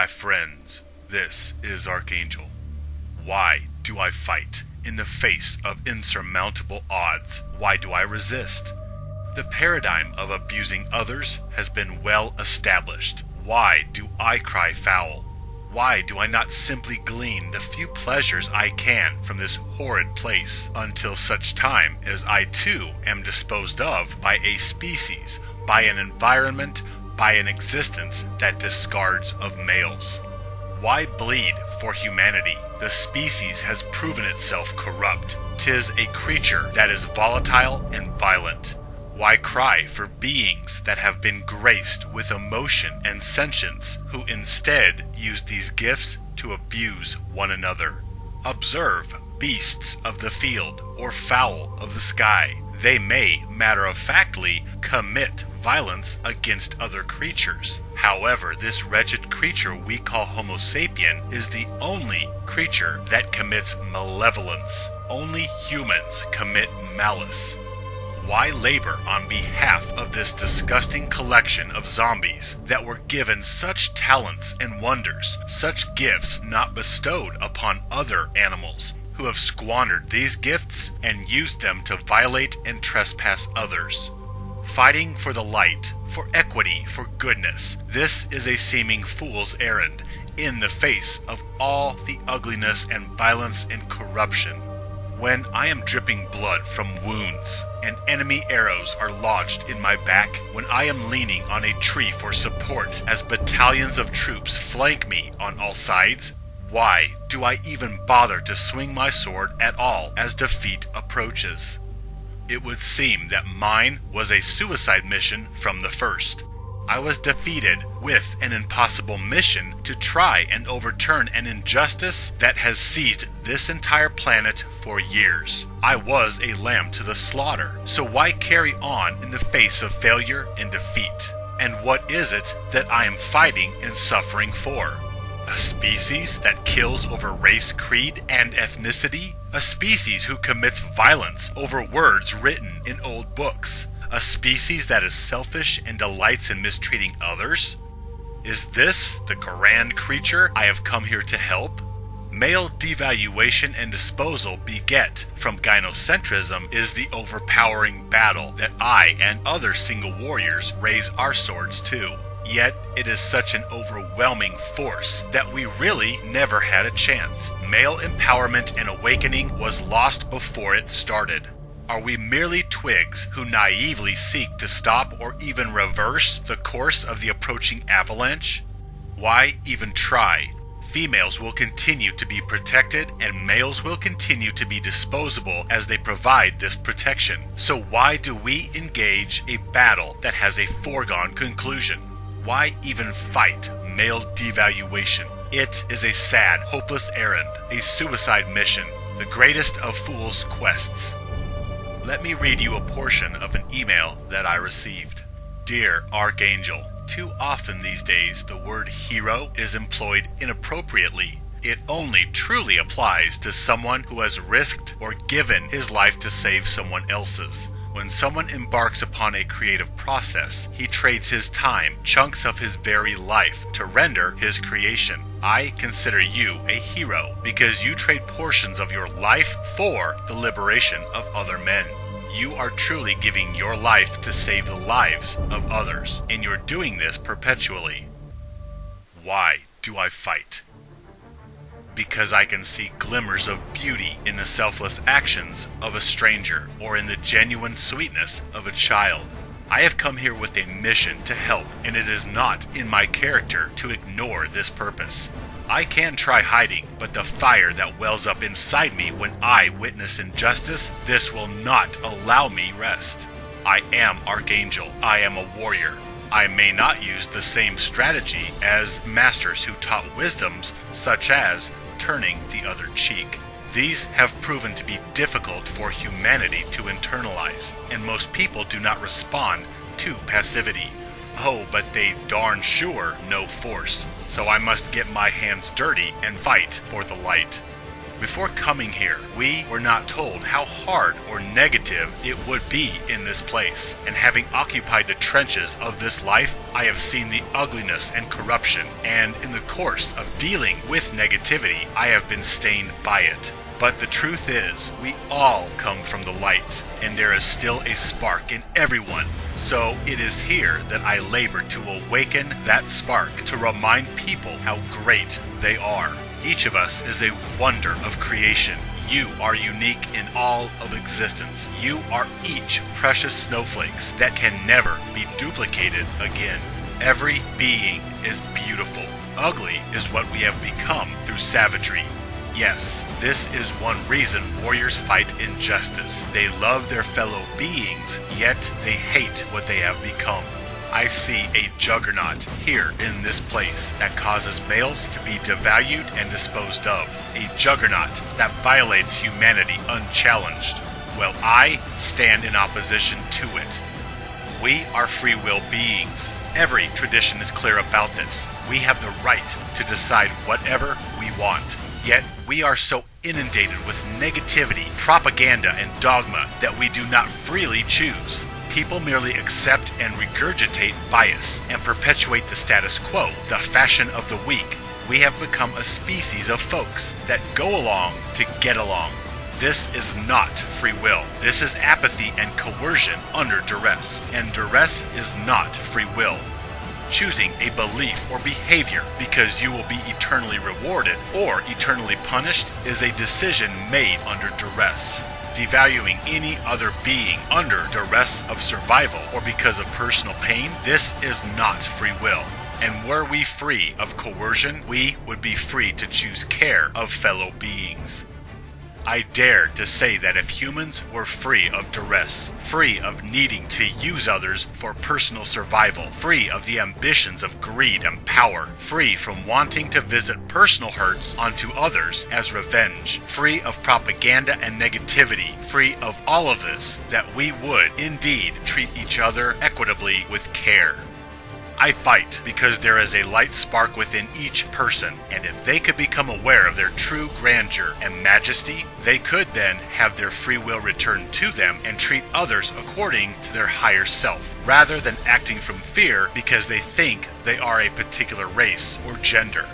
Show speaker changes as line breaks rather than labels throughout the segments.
my friends, this is Archangel. Why do I fight? In the face of insurmountable odds, why do I resist? The paradigm of abusing others has been well established. Why do I cry foul? Why do I not simply glean the few pleasures I can from this horrid place, until such time as I too am disposed of by a species, by an environment, by an existence that discards of males? Why bleed for humanity? The species has proven itself corrupt. 'Tis a creature that is volatile and violent. Why cry for beings that have been graced with emotion and sentience, who instead use these gifts to abuse one another? Observe beasts of the field or fowl of the sky. They may, matter-of-factly, commit violence against other creatures. However, this wretched creature we call Homo sapien is the only creature that commits malevolence. Only humans commit malice. Why labor on behalf of this disgusting collection of zombies that were given such talents and wonders, such gifts not bestowed upon other animals, who have squandered these gifts and used them to violate and trespass others? Fighting for the light, for equity, for goodness, this is a seeming fool's errand in the face of all the ugliness and violence and corruption. When I am dripping blood from wounds, and enemy arrows are lodged in my back, when I am leaning on a tree for support as battalions of troops flank me on all sides, why do I even bother to swing my sword at all as defeat approaches? It would seem that mine was a suicide mission from the first. I was defeated with an impossible mission to try and overturn an injustice that has seized this entire planet for years. I was a lamb to the slaughter, so why carry on in the face of failure and defeat? And what is it that I am fighting and suffering for? A species that kills over race, creed, and ethnicity? A species who commits violence over words written in old books? A species that is selfish and delights in mistreating others? Is this the grand creature I have come here to help? Male devaluation and disposal beget from gynocentrism is the overpowering battle that I and other single warriors raise our swords to. Yet it is such an overwhelming force that we really never had a chance. Male empowerment and awakening was lost before it started. Are we merely twigs who naively seek to stop or even reverse the course of the approaching avalanche? Why even try? Females will continue to be protected and males will continue to be disposable as they provide this protection. So why do we engage a battle that has a foregone conclusion? Why even fight male devaluation? It is a sad, hopeless errand, a suicide mission, the greatest of fool's quests. Let me read you a portion of an email that I received. Dear Archangel, too often these days the word hero is employed inappropriately. It only truly applies to someone who has risked or given his life to save someone else's. When someone embarks upon a creative process, he trades his time, chunks of his very life, to render his creation. I consider you a hero because you trade portions of your life for the liberation of other men. You are truly giving your life to save the lives of others, and you're doing this perpetually. Why do I fight? Because I can see glimmers of beauty in the selfless actions of a stranger or in the genuine sweetness of a child. I have come here with a mission to help, and it is not in my character to ignore this purpose. I can try hiding, but the fire that wells up inside me when I witness injustice, this will not allow me rest. I am Archangel. I am a warrior. I may not use the same strategy as masters who taught wisdoms such as turning the other cheek. These have proven to be difficult for humanity to internalize, and most people do not respond to passivity. Oh, but they darn sure know force, so I must get my hands dirty and fight for the light. Before coming here, we were not told how hard or negative it would be in this place. And having occupied the trenches of this life, I have seen the ugliness and corruption, and in the course of dealing with negativity, I have been stained by it. But the truth is, we all come from the light, and there is still a spark in everyone. So it is here that I labor to awaken that spark, to remind people how great they are. Each of us is a wonder of creation. You are unique in all of existence. You are each precious snowflakes that can never be duplicated again. Every being is beautiful. Ugly is what we have become through savagery. Yes, this is one reason warriors fight injustice. They love their fellow beings, yet they hate what they have become. I see a juggernaut here in this place that causes males to be devalued and disposed of. A juggernaut that violates humanity unchallenged. Well, I stand in opposition to it. We are free will beings. Every tradition is clear about this. We have the right to decide whatever we want. Yet we are so inundated with negativity, propaganda, and dogma that we do not freely choose. People merely accept and regurgitate bias and perpetuate the status quo, the fashion of the weak. We have become a species of folks that go along to get along. This is not free will. This is apathy and coercion under duress, and duress is not free will. Choosing a belief or behavior because you will be eternally rewarded or eternally punished is a decision made under duress. Devaluing any other being under duress of survival or because of personal pain, this is not free will. And were we free of coercion, we would be free to choose care of fellow beings. I dare to say that if humans were free of duress, free of needing to use others for personal survival, free of the ambitions of greed and power, free from wanting to visit personal hurts onto others as revenge, free of propaganda and negativity, free of all of this, that we would indeed treat each other equitably with care. I fight because there is a light spark within each person, and if they could become aware of their true grandeur and majesty, they could then have their free will returned to them and treat others according to their higher self, rather than acting from fear because they think they are a particular race or gender.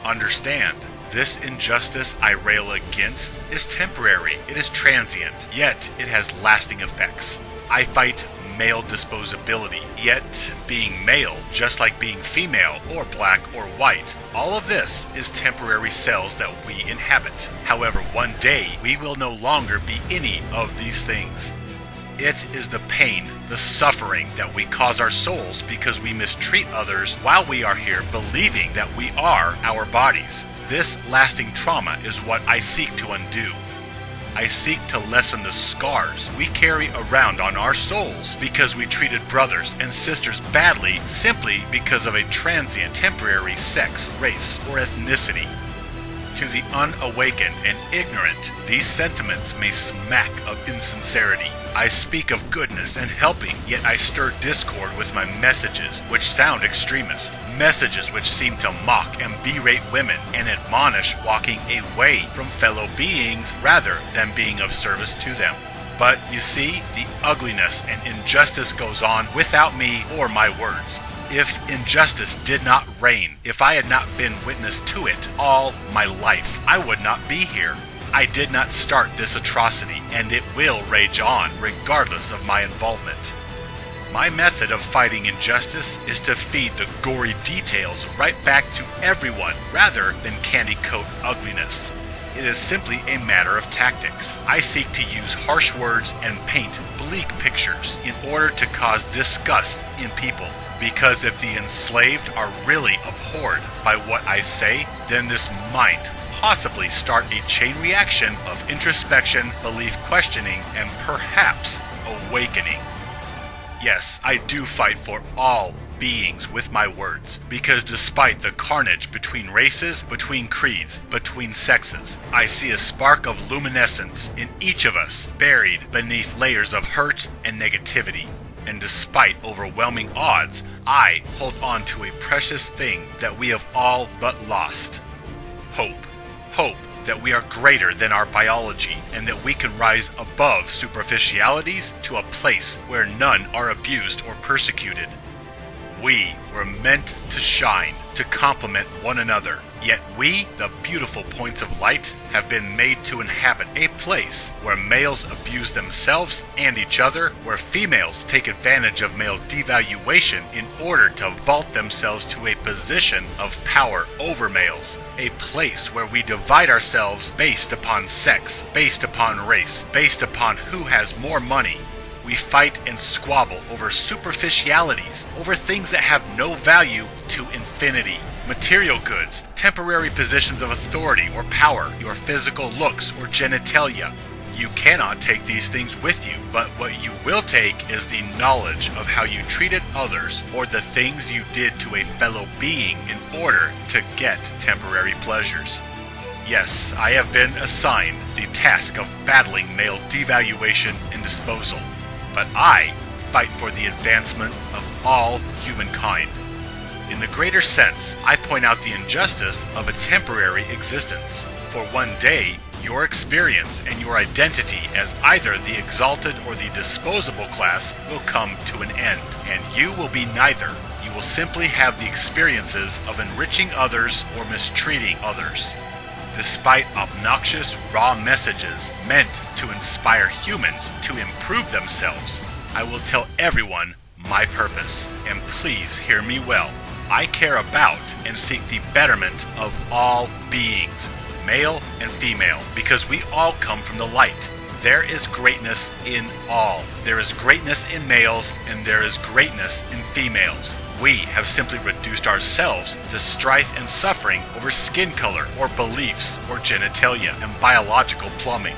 Understand, this injustice I rail against is temporary, it is transient, yet it has lasting effects. I fight male disposability, yet being male, just like being female or black or white, all of this is temporary cells that we inhabit. However, one day we will no longer be any of these things. It is the pain, the suffering that we cause our souls because we mistreat others while we are here believing that we are our bodies. This lasting trauma is what I seek to undo. I seek to lessen the scars we carry around on our souls because we treated brothers and sisters badly simply because of a transient, temporary sex, race, or ethnicity. To the unawakened and ignorant, these sentiments may smack of insincerity. I speak of goodness and helping, yet I stir discord with my messages, which sound extremist. Messages which seem to mock and berate women and admonish walking away from fellow beings rather than being of service to them. But you see, the ugliness and injustice goes on without me or my words. If injustice did not reign, if I had not been witness to it all my life, I would not be here. I did not start this atrocity, and it will rage on regardless of my involvement. My method of fighting injustice is to feed the gory details right back to everyone rather than candy coat ugliness. It is simply a matter of tactics. I seek to use harsh words and paint bleak pictures in order to cause disgust in people. Because if the enslaved are really abhorred by what I say, then this might possibly start a chain reaction of introspection, belief questioning, and perhaps awakening. Yes, I do fight for all beings with my words, because despite the carnage between races, between creeds, between sexes, I see a spark of luminescence in each of us, buried beneath layers of hurt and negativity. And despite overwhelming odds, I hold on to a precious thing that we have all but lost. Hope. Hope that we are greater than our biology and that we can rise above superficialities to a place where none are abused or persecuted. We were meant to shine, to complement one another. Yet we, the beautiful points of light, have been made to inhabit a place where males abuse themselves and each other, where females take advantage of male devaluation in order to vault themselves to a position of power over males. A place where we divide ourselves based upon sex, based upon race, based upon who has more money. We fight and squabble over superficialities, over things that have no value to infinity. Material goods, temporary positions of authority or power, your physical looks or genitalia. You cannot take these things with you, but what you will take is the knowledge of how you treated others or the things you did to a fellow being in order to get temporary pleasures. Yes, I have been assigned the task of battling male devaluation and disposal, but I fight for the advancement of all humankind. In the greater sense, I point out the injustice of a temporary existence. For one day, your experience and your identity as either the exalted or the disposable class will come to an end, and you will be neither. You will simply have the experiences of enriching others or mistreating others. Despite obnoxious, raw messages meant to inspire humans to improve themselves, I will tell everyone my purpose, and please hear me well. I care about and seek the betterment of all beings, male and female, because we all come from the light. There is greatness in all. There is greatness in males and there is greatness in females. We have simply reduced ourselves to strife and suffering over skin color or beliefs or genitalia and biological plumbing.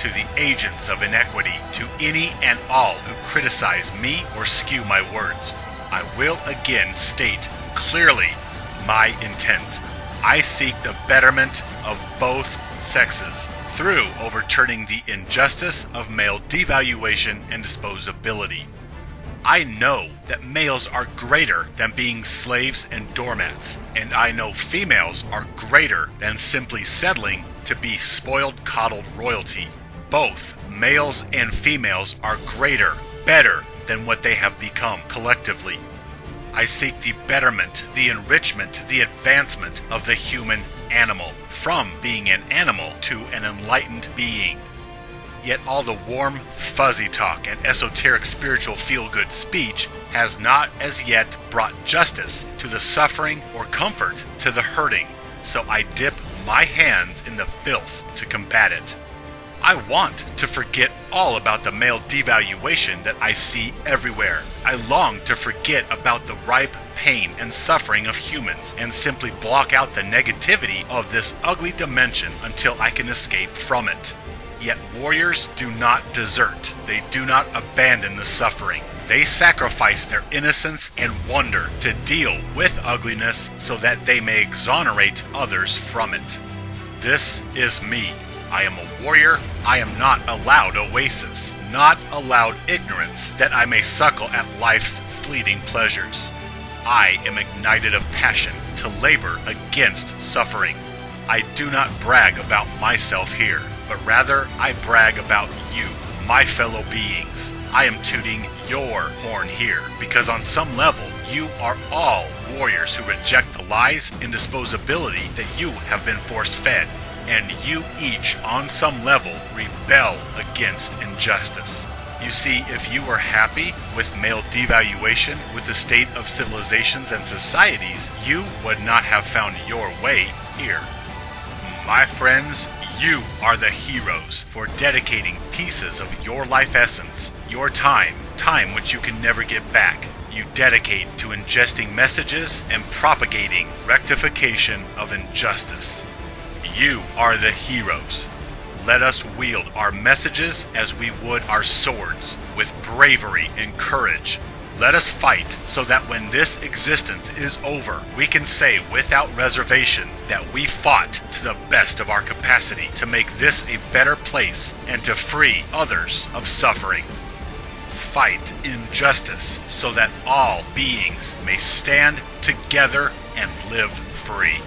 To the agents of inequity, to any and all who criticize me or skew my words, I will again state clearly my intent. I seek the betterment of both sexes through overturning the injustice of male devaluation and disposability. I know that males are greater than being slaves and doormats, and I know females are greater than simply settling to be spoiled, coddled royalty. Both males and females are greater, better than what they have become collectively. I seek the betterment, the enrichment, the advancement of the human animal, from being an animal to an enlightened being. Yet all the warm, fuzzy talk and esoteric spiritual feel-good speech has not as yet brought justice to the suffering or comfort to the hurting, so I dip my hands in the filth to combat it. I want to forget all about the male devaluation that I see everywhere. I long to forget about the ripe pain and suffering of humans and simply block out the negativity of this ugly dimension until I can escape from it. Yet warriors do not desert. They do not abandon the suffering. They sacrifice their innocence and wonder to deal with ugliness so that they may exonerate others from it. This is me. I am a warrior. I am not allowed oasis, not allowed ignorance, that I may suckle at life's fleeting pleasures. I am ignited of passion to labor against suffering. I do not brag about myself here, but rather I brag about you, my fellow beings. I am tooting your horn here, because on some level, you are all warriors who reject the lies and disposability that you have been force-fed. And you each, on some level, rebel against injustice. You see, if you were happy with male devaluation, with the state of civilizations and societies, you would not have found your way here. My friends, you are the heroes for dedicating pieces of your life essence, your time which you can never get back. You dedicate to ingesting messages and propagating rectification of injustice. You are the heroes. Let us wield our messages as we would our swords, with bravery and courage. Let us fight so that when this existence is over, we can say without reservation that we fought to the best of our capacity to make this a better place and to free others of suffering. Fight injustice so that all beings may stand together and live free.